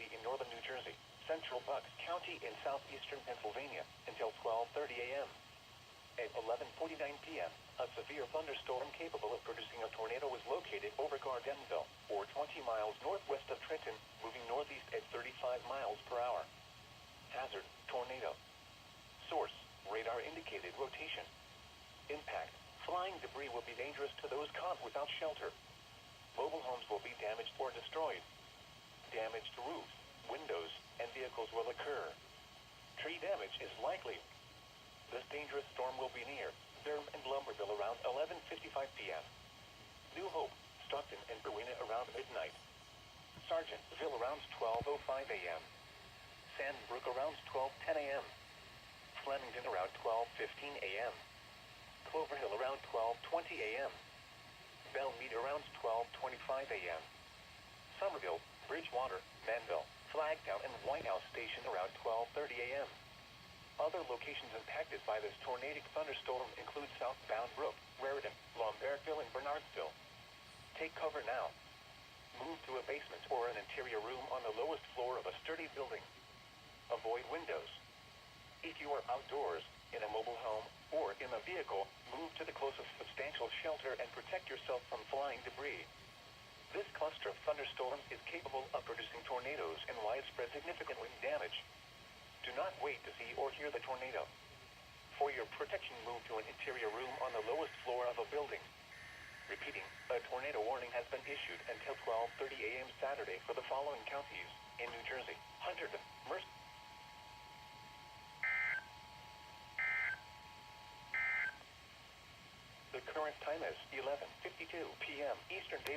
County in northern New Jersey, central Bucks County in southeastern Pennsylvania until 12:30 a.m. At 11:49 p.m., a severe thunderstorm capable of producing a tornado was located over Gardenville, or 20 miles northwest of Trenton, moving northeast at 35 miles per hour. Hazard, tornado. Source, radar indicated rotation. Impact, flying debris will be dangerous to those caught without shelter. Mobile homes will be damaged or destroyed. Damage to roofs, windows, and vehicles will occur. Tree damage is likely. This dangerous storm will be near Durham and Lumberville around 11:55 p.m. New Hope, Stockton, and Rowena around midnight. Sargentville around 12:05 a.m. Sandbrook around 12:10 a.m. Flemington around 12:15 a.m. Clover Hill around 12:20 a.m. Belmead around 12:25 a.m. Somerville, Bridgewater, Manville, Flagtown, and White House Station around 12:30 a.m. Other locations impacted by this tornadic thunderstorm include southbound Brook, Raritan, Lombardsville, and Bernardsville. Take cover now. Move to a basement or an interior room on the lowest floor of a sturdy building. Avoid windows. If you are outdoors, in a mobile home, or in a vehicle, move to the closest substantial shelter and protect yourself from flying debris. This cluster of thunderstorms is capable of producing tornadoes and widespread significant wind damage. Do not wait to see or hear the tornado. For your protection, move to an interior room on the lowest floor of a building. Repeating, a tornado warning has been issued until 12:30 a.m. Saturday for the following counties in New Jersey: Hunterdon, Mercer. The current time is 11:52 p.m. Eastern Daylight.